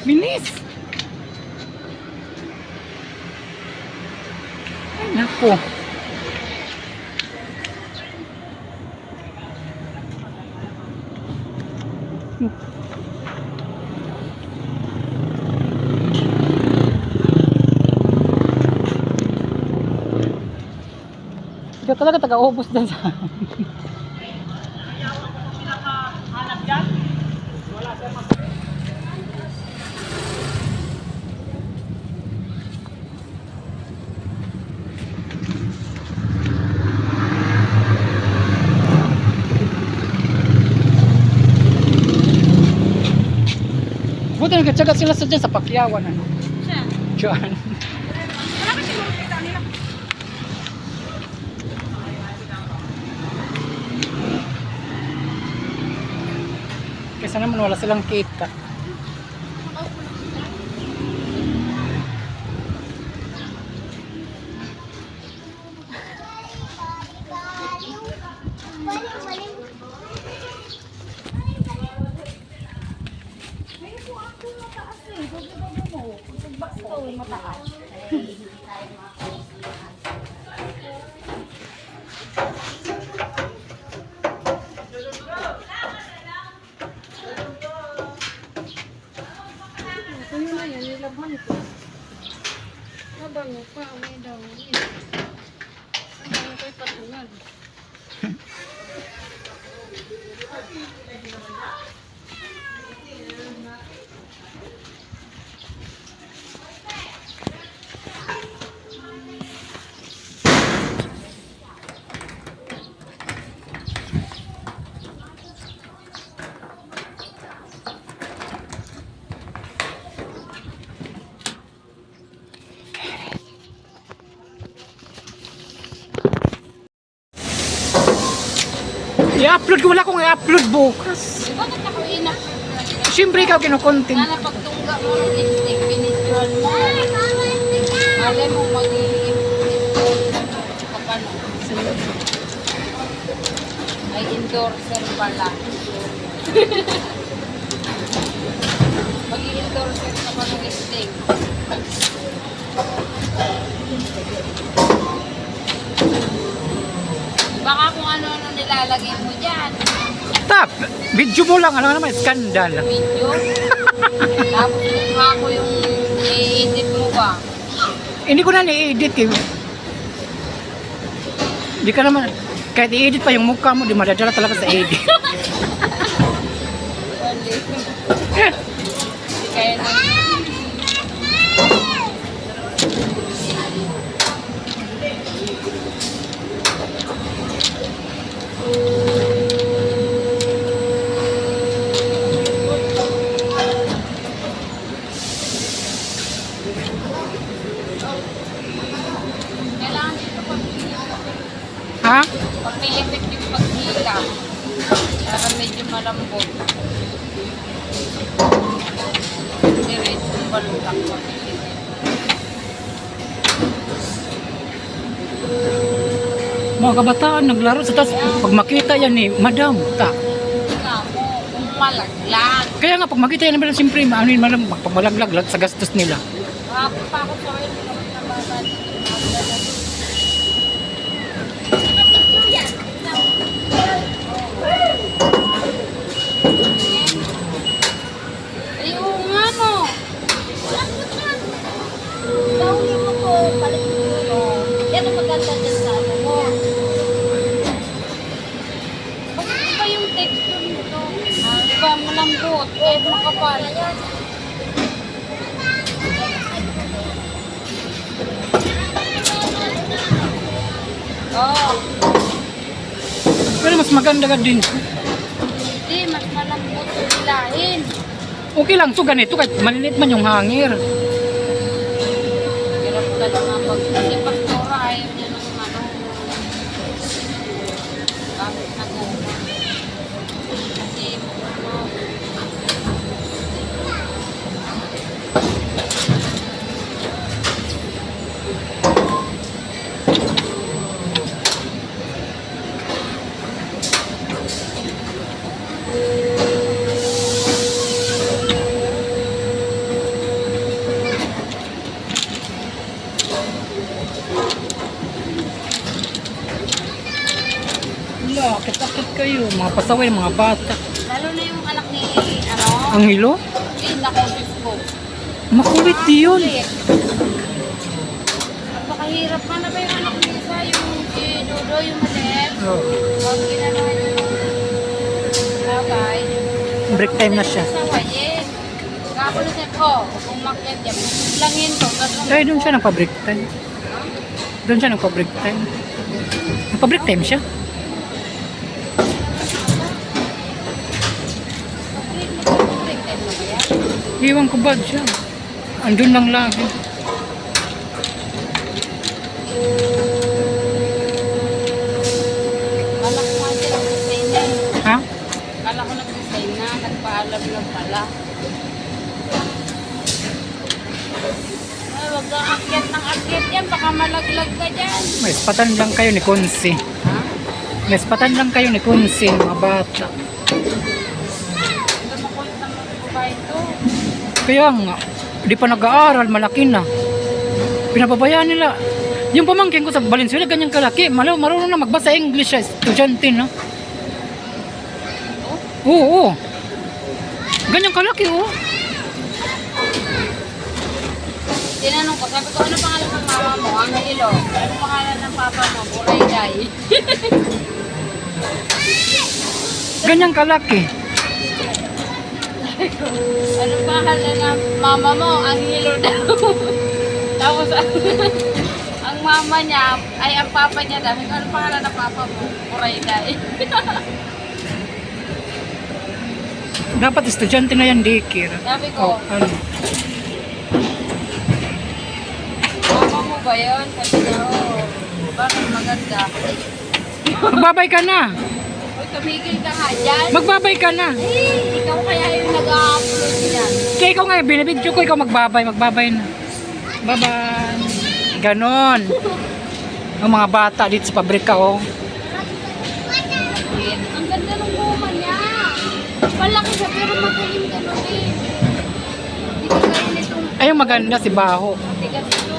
Binis! Ay, naku. Ikaw talaga taga-ubos dyan sa... Buti nagkatsaga sila sa dyan sa Pakyawan. Ano? Siya. Diyan. Wala kasi mga kita nila. Kaysa naman wala silang kita. Ano na yan, nilabhan ko. Nabango pa, may daw. Nabango ko'y patungan. I-upload ko, wala akong i-upload bukas. Bakit ako ina? Siyempre ikaw kinukontent. Sana pagtungga mo ng lipstick, pinituan mo. Malay mo mag-i-install ka pa no? Ay endorser pala. Mag-i-endorser ka pa ng lipstick. Baka kung ano-ano nilalagay mo dyan. Tap, video mo lang, ano naman, skandal. Video. Tapos mukha ko yung i-edit mo ba? Hindi ko na ni-edit eh. Hindi ka naman, kahit i-edit pa yung mukha mo, di madadala talaga sa edit. Kaya lang. Kailangan dito Ha? pagpilipit yung paghila. Para medyo malambot. Diretso yung balutak ko. Mga kabataan, naglaro sa taas. Pag makita yan eh, madam, ta. Kamo, kung malaglag. Kaya nga, pag makita yan, siyempre, ano yun, madam, pag malaglag sa gastos nila. Hapon pa ako sa rin. Nabasa dito. Ay, oo nga no. Dahuli mo ko, palit mo no. Yan ang maganda dyan sa ano mo. Bakit ba yung texture nito? Diba malambot, kahit makapal. Oo. Pero mas maganda ka din. Hindi, mas malambot yung hilahin. Okay lang to ganito, kahit maliit man yung hangir. Hirap ka lang nga pag kasi pastora ayaw niya ng ano. Bakit na goma? Kasi ano, kayo, mga pasaway, mga bata. Lalo na yung anak ni, ano, Ang hilo? nakulit ko. Makulit yun. Kulit. Napakahirap man na ba yung anak ni Isa, yung si Dodo, yung maliit. Oh, Pag ginanawa niya ng labay. break time na siya. Sa wayin. Kapulit niya ko, kung makyat niya, langin ko. Eh, doon siya nagpa-break time. Doon siya nagpa-break time. Nagpa-break time siya. Iwan ko ba siya? Andun lang lagi. Kala ko nga siya nag-design na. Ha? Kala ko nag-design na, nagpaalam lang pala. Ay, wag kang akyat ng akyat yan, baka malaglag ka dyan. May spatan lang kayo ni Kunsi. Ha? May spatan lang kayo ni Kunsi, mga bata. Hindi makulit naman ang babae to. Kaya nga, di pa nag-aaral, malaki na. Pinababayaan nila. Yung pamangkin ko sa Valenzuela, ganyang kalaki. Marunong na magbasa English siya, estudyante, no? Oo, oo. Ganyang kalaki, oh. Tinanong ko, sabi ko, ano pangalan ng mama mo? Ang Hilo. Ano pangalan ng papa mo? Burayday. Ganyang kalaki. Ano pangalan ng mama mo? Ang Hilo daw. Tapos, ang mama niya, ay ang papa niya daw. Ano pangalan ng papa mo? Burayday. Dapat estudyante na yan, daycare. Sabi ko, Oh, ano? mama mo ba yun? Sabi niya, oo. Bakit maganda? Magbabay ka na. Uy, tumigil ka nga dyan. Magbabay ka na. Eh, ikaw kaya yung nag-upload niyan. Kaya ikaw nga, binibidyo ko, ikaw magbabay na. Bye-bye. Ganon. Ang mga bata dito sa pabrika, oh. Ang ganda ng goma niya. Malaki siya pero magaling gano'n eh. Hindi ka gano'n itong Ay, yung maganda si Baho. tigas ito.